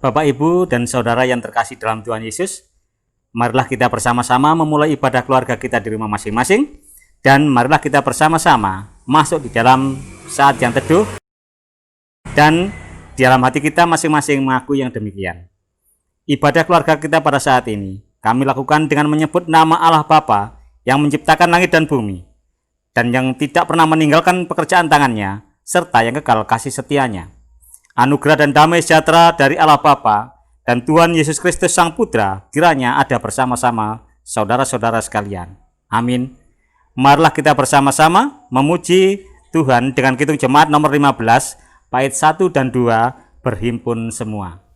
Bapak, Ibu, dan Saudara yang terkasih dalam Tuhan Yesus, marilah kita bersama-sama memulai ibadah keluarga kita di rumah masing-masing, dan marilah kita bersama-sama masuk di dalam saat yang teduh, dan di dalam hati kita masing-masing mengaku yang demikian. Ibadah keluarga kita pada saat ini kami lakukan dengan menyebut nama Allah Bapa yang menciptakan langit dan bumi, dan yang tidak pernah meninggalkan pekerjaan tangannya, serta yang kekal kasih setianya. Anugerah dan damai sejahtera dari Allah Bapa dan Tuhan Yesus Kristus Sang Putra kiranya ada bersama-sama saudara-saudara sekalian. Amin. Marilah kita bersama-sama memuji Tuhan dengan Kidung Jemaat nomor 15, bait 1 dan 2, berhimpun semua.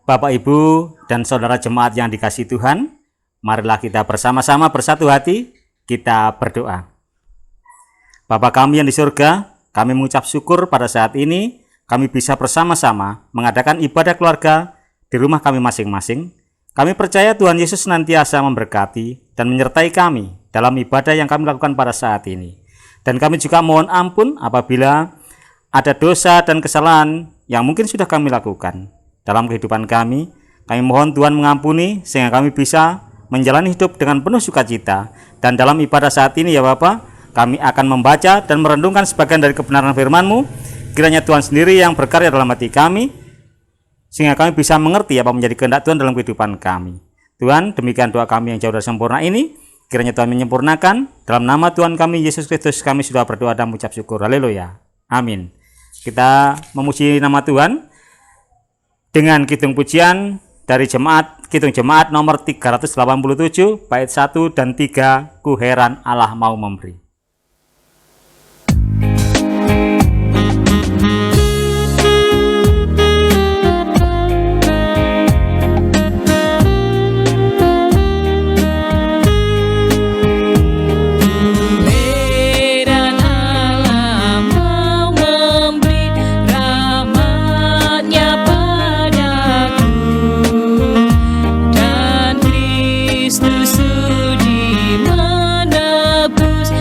Bapak, Ibu, dan Saudara jemaat yang dikasihi Tuhan, marilah kita bersama-sama bersatu hati, kita berdoa. Bapa kami yang di surga, kami mengucap syukur pada saat ini, kami bisa bersama-sama mengadakan ibadah keluarga di rumah kami masing-masing. Kami percaya Tuhan Yesus senantiasa memberkati dan menyertai kami dalam ibadah yang kami lakukan pada saat ini. Dan kami juga mohon ampun apabila ada dosa dan kesalahan yang mungkin sudah kami lakukan dalam kehidupan kami. Kami mohon Tuhan mengampuni sehingga kami bisa menjalani hidup dengan penuh sukacita. Dan dalam ibadah saat ini ya Bapa, kami akan membaca dan merenungkan sebagian dari kebenaran firman-Mu. Kiranya Tuhan sendiri yang berkarya dalam hati kami, sehingga kami bisa mengerti apa menjadi kehendak Tuhan dalam kehidupan kami. Tuhan, demikian doa kami yang jauh dari sempurna ini, kiranya Tuhan menyempurnakan. Dalam nama Tuhan kami Yesus Kristus kami sudah berdoa dan mengucap syukur. Haleluya. Amin. Kita memuji nama Tuhan dengan kidung pujian dari Kidung Jemaat nomor 387, bait 1 dan 3, Ku heran Allah mau memberi. Kristus sudi menebus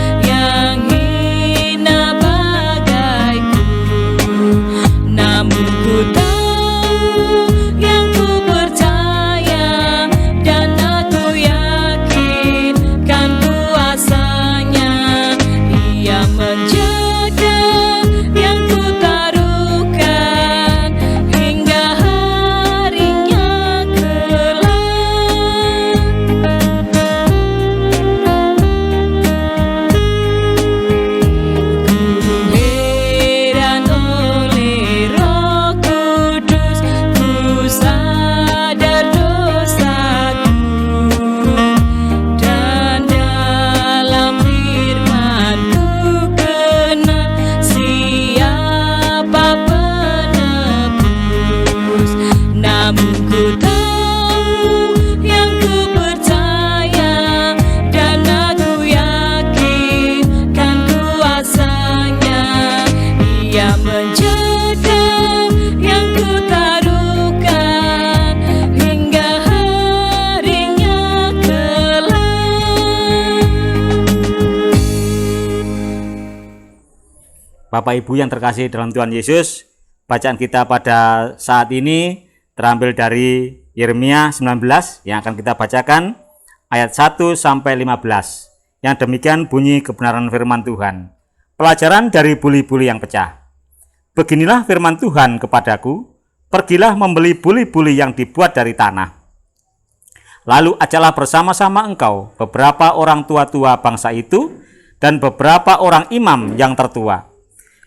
Bapak Ibu yang terkasih dalam Tuhan Yesus, bacaan kita pada saat ini terambil dari Yeremia 19 yang akan kita bacakan ayat 1 sampai 15. Yang demikian bunyi kebenaran firman Tuhan. Pelajaran dari buli-buli yang pecah. Beginilah firman Tuhan kepadaku, pergilah membeli buli-buli yang dibuat dari tanah. Lalu ajaklah bersama-sama engkau beberapa orang tua-tua bangsa itu dan beberapa orang imam yang tertua.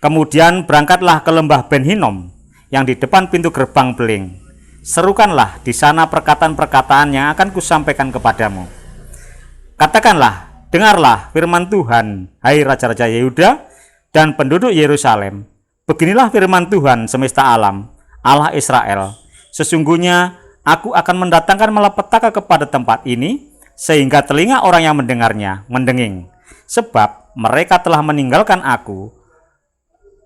Kemudian berangkatlah ke lembah Ben Hinnom yang di depan pintu gerbang beling. Serukanlah di sana perkataan-perkataan yang akan kusampaikan kepadamu. Katakanlah, dengarlah firman Tuhan, hai raja-raja Yehuda dan penduduk Yerusalem. Beginilah firman Tuhan semesta alam, Allah Israel. Sesungguhnya aku akan mendatangkan malapetaka kepada tempat ini, sehingga telinga orang yang mendengarnya mendenging. Sebab mereka telah meninggalkan aku,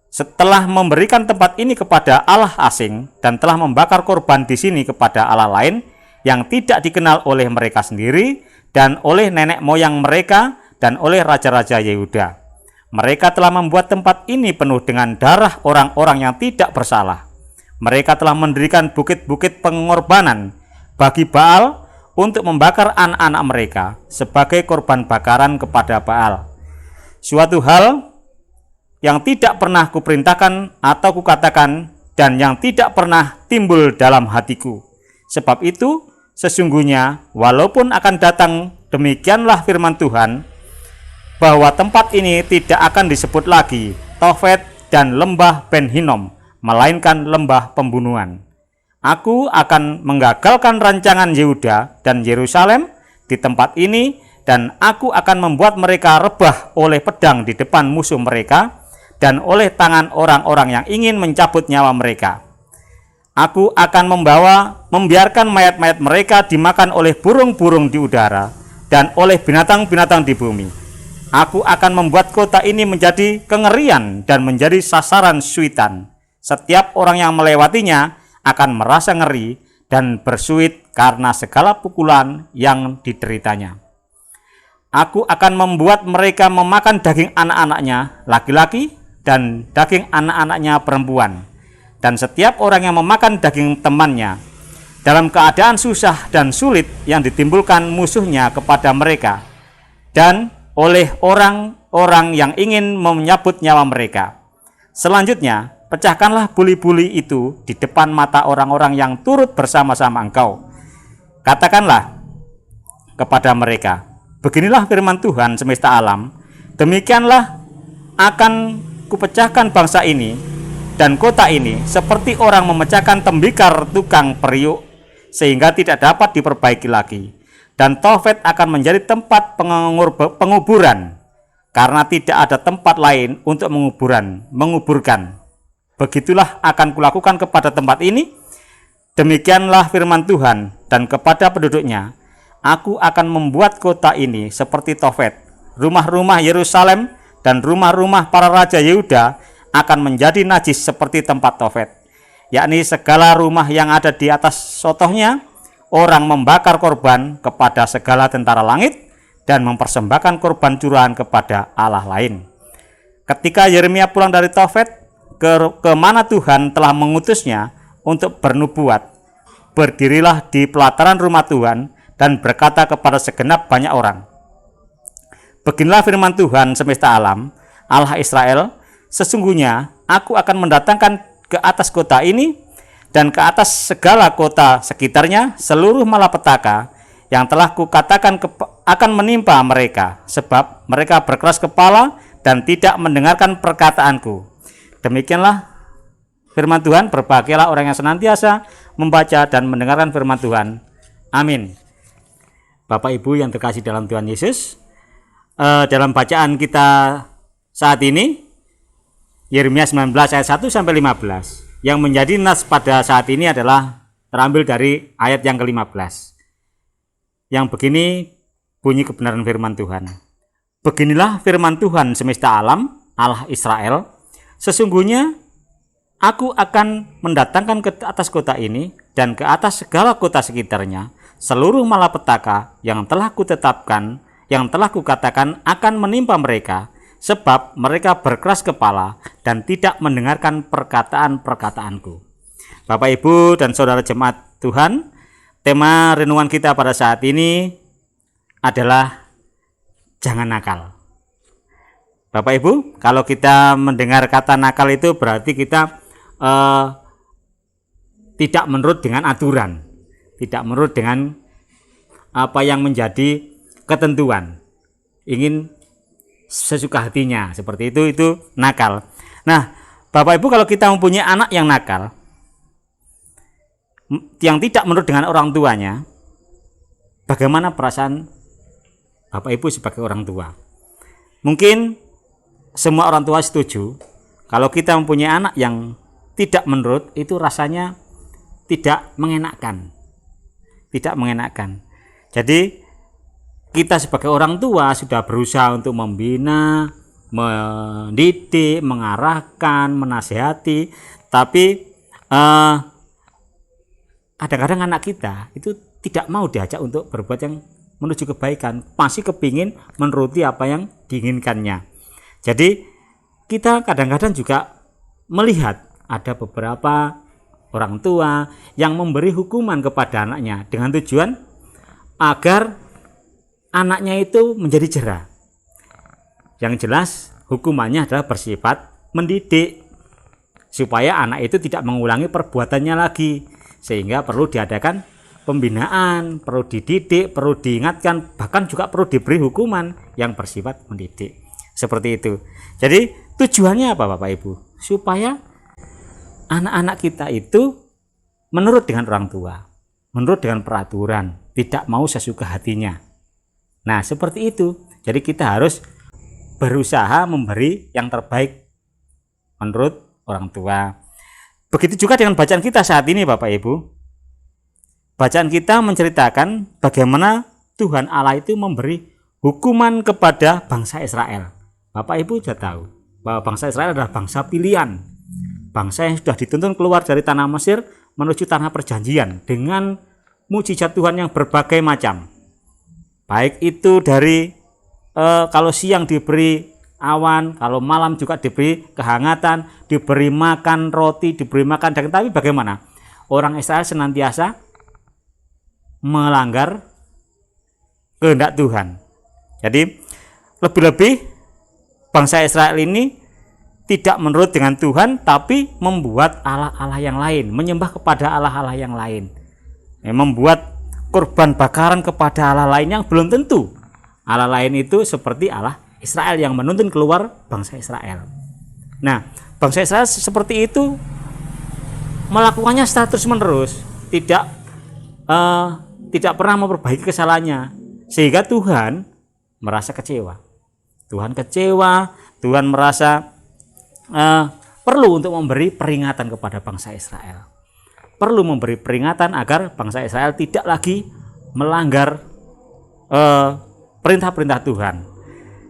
setelah memberikan tempat ini kepada Allah asing, dan telah membakar korban di sini kepada Allah lain, yang tidak dikenal oleh mereka sendiri, dan oleh nenek moyang mereka, dan oleh raja-raja Yehuda. Mereka telah membuat tempat ini penuh dengan darah orang-orang yang tidak bersalah. Mereka telah mendirikan bukit-bukit pengorbanan bagi Baal untuk membakar anak-anak mereka sebagai korban bakaran kepada Baal. Suatu hal yang tidak pernah kuperintahkan atau kukatakan dan yang tidak pernah timbul dalam hatiku. Sebab itu sesungguhnya walaupun akan datang demikianlah firman Tuhan, bahwa tempat ini tidak akan disebut lagi Tofet dan lembah Ben Hinnom, melainkan lembah pembunuhan. Aku akan menggagalkan rancangan Yehuda dan Yerusalem di tempat ini, dan aku akan membuat mereka rebah oleh pedang di depan musuh mereka dan oleh tangan orang-orang yang ingin mencabut nyawa mereka. Aku akan membiarkan mayat-mayat mereka dimakan oleh burung-burung di udara dan oleh binatang-binatang di bumi. Aku akan membuat kota ini menjadi kengerian dan menjadi sasaran suitan. Setiap orang yang melewatinya akan merasa ngeri dan bersuit karena segala pukulan yang dideritanya. Aku akan membuat mereka memakan daging anak-anaknya laki-laki dan daging anak-anaknya perempuan, dan setiap orang yang memakan daging temannya dalam keadaan susah dan sulit yang ditimbulkan musuhnya kepada mereka, dan oleh orang-orang yang ingin menyabut nyawa mereka. Selanjutnya, pecahkanlah buli-buli itu di depan mata orang-orang yang turut bersama-sama engkau. Katakanlah kepada mereka, beginilah firman Tuhan semesta alam, demikianlah akan kupecahkan bangsa ini dan kota ini seperti orang memecahkan tembikar tukang periuk, sehingga tidak dapat diperbaiki lagi. Dan Tofet akan menjadi tempat penguburan, karena tidak ada tempat lain untuk menguburkan. Begitulah akan kulakukan kepada tempat ini, demikianlah firman Tuhan, dan kepada penduduknya, aku akan membuat kota ini seperti Tofet. Rumah-rumah Yerusalem dan rumah-rumah para raja Yehuda akan menjadi najis seperti tempat Tofet, yakni segala rumah yang ada di atas sotohnya, orang membakar korban kepada segala tentara langit dan mempersembahkan korban curahan kepada Allah lain. Ketika Yeremia pulang dari Tofet, ke mana Tuhan telah mengutusnya untuk bernubuat, berdirilah di pelataran rumah Tuhan dan berkata kepada segenap banyak orang, beginilah firman Tuhan semesta alam, Allah Israel, sesungguhnya aku akan mendatangkan ke atas kota ini dan ke atas segala kota sekitarnya seluruh malapetaka yang telah kukatakan akan menimpa mereka, sebab mereka berkeras kepala dan tidak mendengarkan perkataanku. Demikianlah firman Tuhan. Berbahagialah orang yang senantiasa membaca dan mendengarkan firman Tuhan. Amin. Bapak Ibu yang terkasih dalam Tuhan Yesus, dalam bacaan kita saat ini Yeremia 19 ayat 1 sampai 15, yang menjadi nas pada saat ini adalah terambil dari ayat yang ke-15, yang begini bunyi kebenaran firman Tuhan. Beginilah firman Tuhan semesta alam, Allah Israel, sesungguhnya aku akan mendatangkan ke atas kota ini dan ke atas segala kota sekitarnya seluruh malapetaka yang telah kutetapkan, yang telah kukatakan akan menimpa mereka, sebab mereka berkeras kepala dan tidak mendengarkan perkataan-perkataanku. Bapak, Ibu, dan saudara jemaat Tuhan, tema renungan kita pada saat ini adalah jangan nakal. Bapak, Ibu, kalau kita mendengar kata nakal itu berarti kita tidak menurut dengan aturan, tidak menurut dengan apa yang menjadi ketentuan, ingin sesuka hatinya, seperti itu nakal. Nah, Bapak Ibu, kalau kita mempunyai anak yang nakal, yang tidak menurut dengan orang tuanya, bagaimana perasaan Bapak Ibu sebagai orang tua? Mungkin semua orang tua setuju kalau kita mempunyai anak yang tidak menurut, itu rasanya tidak mengenakkan. Jadi kita sebagai orang tua sudah berusaha untuk membina, mendidik, mengarahkan, menasihati, tapi kadang-kadang anak kita itu tidak mau diajak untuk berbuat yang menuju kebaikan, masih kepingin menuruti apa yang diinginkannya. Jadi kita kadang-kadang juga melihat ada beberapa orang tua yang memberi hukuman kepada anaknya dengan tujuan agar anaknya itu menjadi jera. Yang jelas hukumannya adalah bersifat mendidik supaya anak itu tidak mengulangi perbuatannya lagi, sehingga perlu diadakan pembinaan, perlu dididik, perlu diingatkan, bahkan juga perlu diberi hukuman yang bersifat mendidik. Seperti itu. Jadi tujuannya apa, Bapak Ibu? Supaya anak-anak kita itu menurut dengan orang tua, menurut dengan peraturan, tidak mau sesuka hatinya. Nah, seperti itu. Jadi kita harus berusaha memberi yang terbaik menurut orang tua. Begitu juga dengan bacaan kita saat ini, Bapak Ibu. Bacaan kita menceritakan bagaimana Tuhan Allah itu memberi hukuman kepada bangsa Israel. Bapak Ibu sudah tahu bahwa bangsa Israel adalah bangsa pilihan, bangsa yang sudah dituntun keluar dari tanah Mesir menuju tanah perjanjian dengan mujizat Tuhan yang berbagai macam. Baik itu dari kalau siang diberi awan, kalau malam juga diberi kehangatan, diberi makan roti, diberi makan daging. Tapi bagaimana? Orang Israel senantiasa melanggar kehendak Tuhan. Jadi lebih-lebih bangsa Israel ini tidak menurut dengan Tuhan, tapi membuat Allah-Allah yang lain, menyembah kepada Allah-Allah yang lain, membuat korban bakaran kepada Allah lain yang belum tentu Allah lain itu seperti Allah Israel yang menuntun keluar bangsa Israel. Nah, bangsa Israel seperti itu melakukannya secara terus-menerus, tidak pernah memperbaiki kesalahannya, sehingga Tuhan merasa kecewa. Tuhan merasa perlu untuk memberi peringatan kepada bangsa Israel. Perlu memberi peringatan agar bangsa Israel tidak lagi melanggar perintah-perintah Tuhan.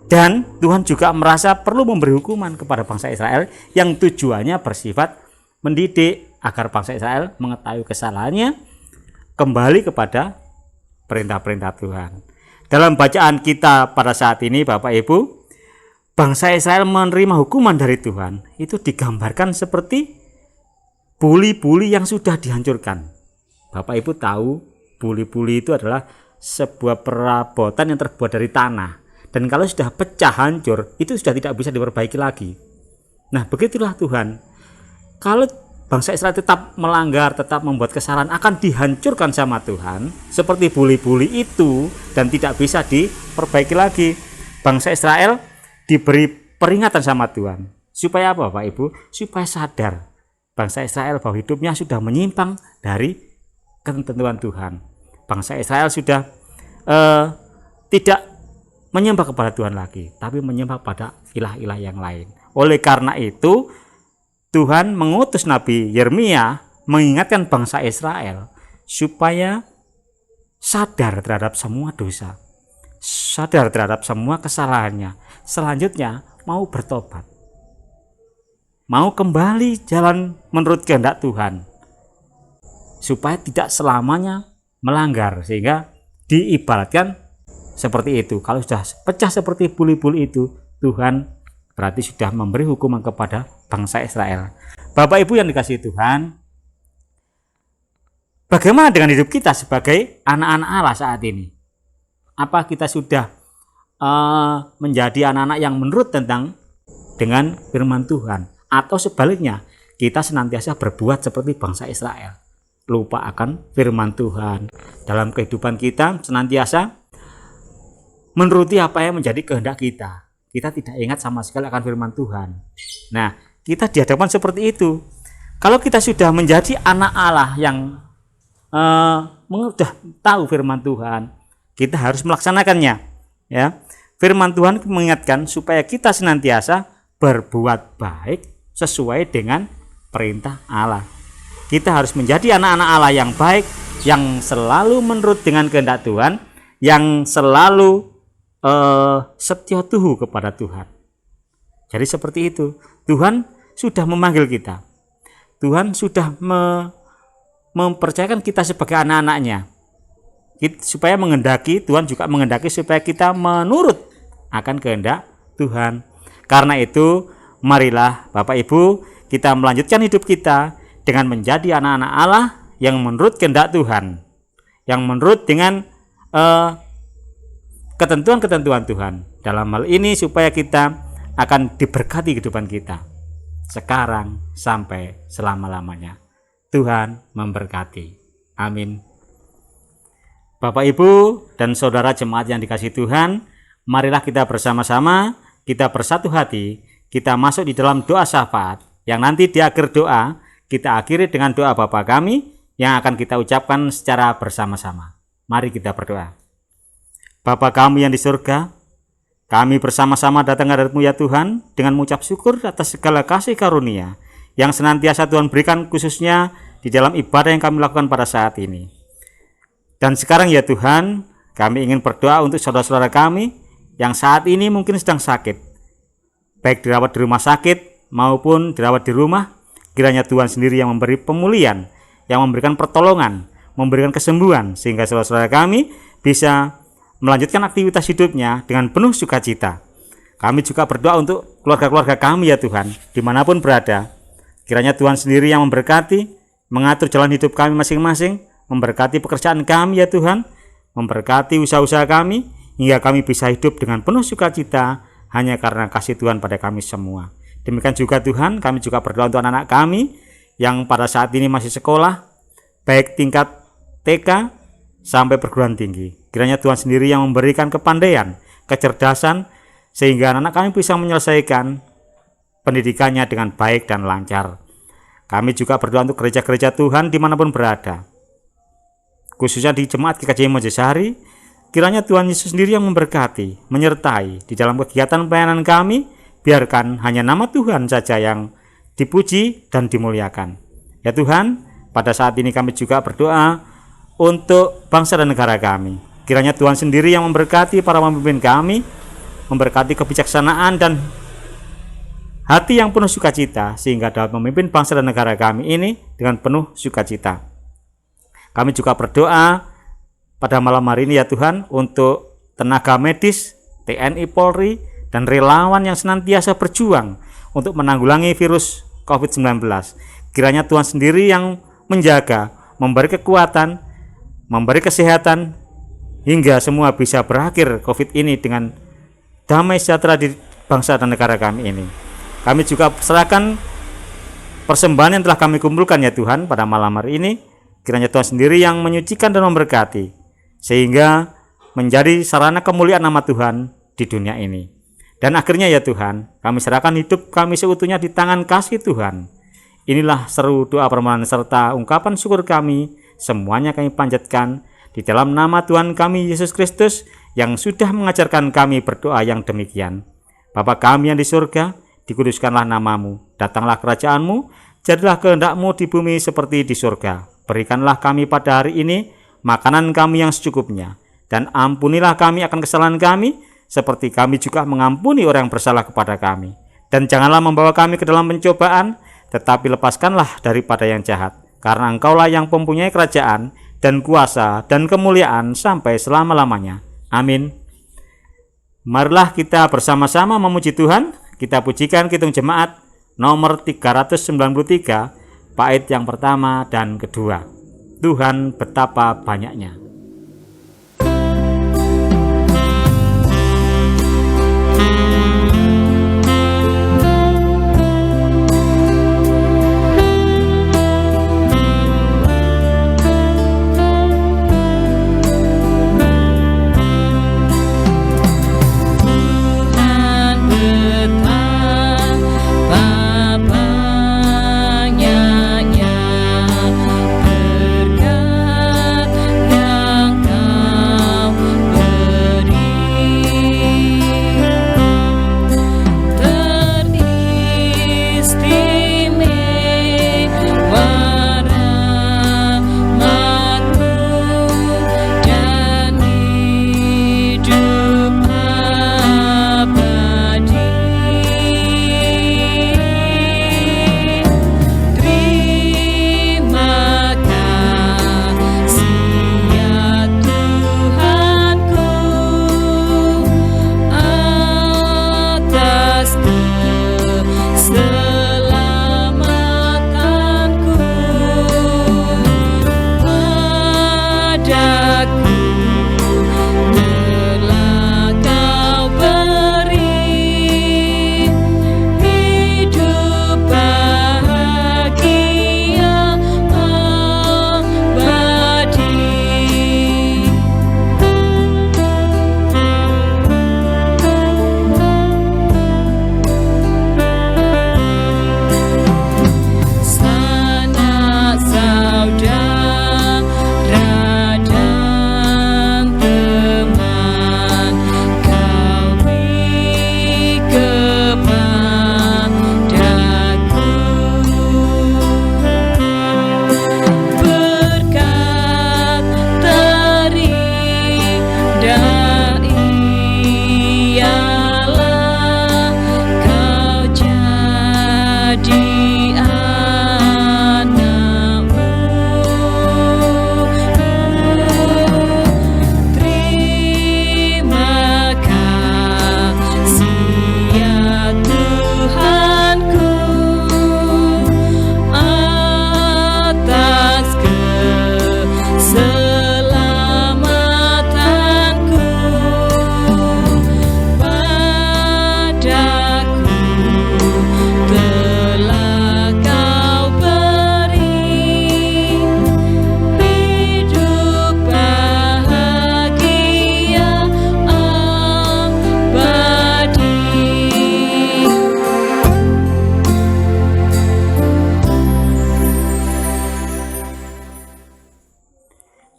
Dan Tuhan juga merasa perlu memberi hukuman kepada bangsa Israel yang tujuannya bersifat mendidik agar bangsa Israel mengetahui kesalahannya, kembali kepada perintah-perintah Tuhan. Dalam bacaan kita pada saat ini, Bapak Ibu, bangsa Israel menerima hukuman dari Tuhan itu digambarkan seperti buli-buli yang sudah dihancurkan. Bapak Ibu tahu buli-buli itu adalah sebuah perabotan yang terbuat dari tanah, dan kalau sudah pecah hancur itu sudah tidak bisa diperbaiki lagi. Nah, begitulah Tuhan. Kalau bangsa Israel tetap melanggar, tetap membuat kesalahan, akan dihancurkan sama Tuhan seperti buli-buli itu dan tidak bisa diperbaiki lagi. Bangsa Israel diberi peringatan sama Tuhan. Supaya apa, Bapak Ibu? Supaya sadar bangsa Israel bahwa hidupnya sudah menyimpang dari ketentuan Tuhan. Bangsa Israel sudah tidak menyembah kepada Tuhan lagi, tapi menyembah pada ilah-ilah yang lain. Oleh karena itu Tuhan mengutus Nabi Yeremia mengingatkan bangsa Israel supaya sadar terhadap semua dosa, sadar terhadap semua kesalahannya. Selanjutnya mau bertobat, mau kembali jalan menurut kehendak Tuhan, supaya tidak selamanya melanggar. Sehingga diibaratkan seperti itu. Kalau sudah pecah seperti buli-buli itu, Tuhan berarti sudah memberi hukuman kepada bangsa Israel. Bapak Ibu yang dikasihi Tuhan, bagaimana dengan hidup kita sebagai anak-anak Allah saat ini? Apa kita sudah menjadi anak-anak yang menurut dengan firman Tuhan? Atau sebaliknya, kita senantiasa berbuat seperti bangsa Israel, lupa akan firman Tuhan. Dalam kehidupan kita senantiasa menuruti apa yang menjadi kehendak kita. Kita tidak ingat sama sekali akan firman Tuhan. Nah, kita dihadapkan seperti itu. Kalau kita sudah menjadi anak Allah yang sudah tahu firman Tuhan, kita harus melaksanakannya. Ya, firman Tuhan mengingatkan supaya kita senantiasa berbuat baik sesuai dengan perintah Allah. Kita harus menjadi anak-anak Allah yang baik, yang selalu menurut dengan kehendak Tuhan, yang selalu setia tuhu kepada Tuhan. Jadi seperti itu. Tuhan sudah memanggil kita. Tuhan sudah mempercayakan kita sebagai anak-anaknya. Supaya mengendaki, Tuhan juga mengendaki supaya kita menurut akan kehendak Tuhan. Karena itu, marilah Bapak Ibu kita melanjutkan hidup kita dengan menjadi anak-anak Allah yang menurut kehendak Tuhan, yang menurut dengan ketentuan-ketentuan Tuhan. Dalam hal ini supaya kita akan diberkati kehidupan kita sekarang sampai selama-lamanya. Tuhan memberkati. Amin. Bapak Ibu dan saudara jemaat yang dikasihi Tuhan, marilah kita bersama-sama, kita bersatu hati, kita masuk di dalam doa syafaat yang nanti di akhir doa kita akhiri dengan doa Bapa kami yang akan kita ucapkan secara bersama-sama. Mari kita berdoa. Bapa kami yang di surga, kami bersama-sama datang hadirat-Mu ya Tuhan dengan mengucap syukur atas segala kasih karunia yang senantiasa Tuhan berikan khususnya di dalam ibadah yang kami lakukan pada saat ini. Dan sekarang ya Tuhan, kami ingin berdoa untuk saudara-saudara kami yang saat ini mungkin sedang sakit, baik dirawat di rumah sakit maupun dirawat di rumah. Kiranya Tuhan sendiri yang memberi pemulihan, yang memberikan pertolongan, memberikan kesembuhan, sehingga saudara-saudara kami bisa melanjutkan aktivitas hidupnya dengan penuh sukacita. Kami juga berdoa untuk keluarga-keluarga kami ya Tuhan, dimanapun berada. Kiranya Tuhan sendiri yang memberkati, mengatur jalan hidup kami masing-masing, memberkati pekerjaan kami ya Tuhan, memberkati usaha-usaha kami, hingga kami bisa hidup dengan penuh sukacita hanya karena kasih Tuhan pada kami semua. Demikian juga Tuhan, kami juga berdoa untuk anak-anak kami yang pada saat ini masih sekolah, baik tingkat TK sampai perguruan tinggi. Kiranya Tuhan sendiri yang memberikan kepandaian, kecerdasan, sehingga anak-anak kami bisa menyelesaikan pendidikannya dengan baik dan lancar. Kami juga berdoa untuk gereja-gereja Tuhan dimanapun berada, khususnya di Jemaat GKJ Mojosari. Kiranya Tuhan Yesus sendiri yang memberkati, menyertai di dalam kegiatan pelayanan kami. Biarkan hanya nama Tuhan saja yang dipuji dan dimuliakan. Ya Tuhan, pada saat ini kami juga berdoa untuk bangsa dan negara kami. Kiranya Tuhan sendiri yang memberkati para pemimpin kami, memberkati kebijaksanaan dan hati yang penuh sukacita, sehingga dapat memimpin bangsa dan negara kami ini dengan penuh sukacita. Kami juga berdoa pada malam hari ini ya Tuhan untuk tenaga medis, TNI, Polri, dan relawan yang senantiasa berjuang untuk menanggulangi virus COVID-19. Kiranya Tuhan sendiri yang menjaga, memberi kekuatan, memberi kesehatan, hingga semua bisa berakhir COVID ini dengan damai sejahtera di bangsa dan negara kami ini. Kami juga serahkan persembahan yang telah kami kumpulkan ya Tuhan pada malam hari ini. Kiranya Tuhan sendiri yang menyucikan dan memberkati, sehingga menjadi sarana kemuliaan nama Tuhan di dunia ini. Dan akhirnya ya Tuhan, kami serahkan hidup kami seutuhnya di tangan kasih Tuhan. Inilah seru doa permohonan serta ungkapan syukur kami, semuanya kami panjatkan di dalam nama Tuhan kami Yesus Kristus yang sudah mengajarkan kami berdoa yang demikian. Bapa kami yang di surga, dikuduskanlah namamu, datanglah kerajaanmu, jadilah kehendak-Mu di bumi seperti di surga. Berikanlah kami pada hari ini makanan kami yang secukupnya, dan ampunilah kami akan kesalahan kami, seperti kami juga mengampuni orang yang bersalah kepada kami. Dan janganlah membawa kami ke dalam pencobaan, tetapi lepaskanlah daripada yang jahat. Karena Engkaulah yang mempunyai kerajaan dan kuasa dan kemuliaan sampai selama-lamanya. Amin. Marilah kita bersama-sama memuji Tuhan. kita pujikan Kidung Jemaat nomor 393, bait yang pertama dan kedua. Tuhan betapa banyaknya.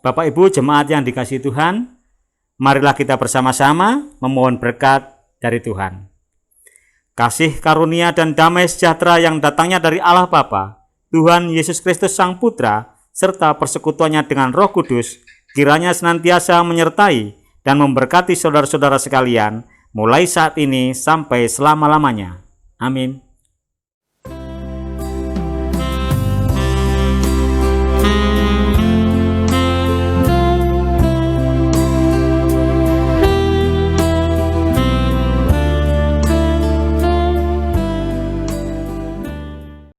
Bapak Ibu jemaat yang dikasihi Tuhan, marilah kita bersama-sama memohon berkat dari Tuhan. Kasih karunia dan damai sejahtera yang datangnya dari Allah Bapa, Tuhan Yesus Kristus Sang Putra, serta persekutuannya dengan Roh Kudus, kiranya senantiasa menyertai dan memberkati saudara-saudara sekalian, mulai saat ini sampai selama-lamanya. Amin.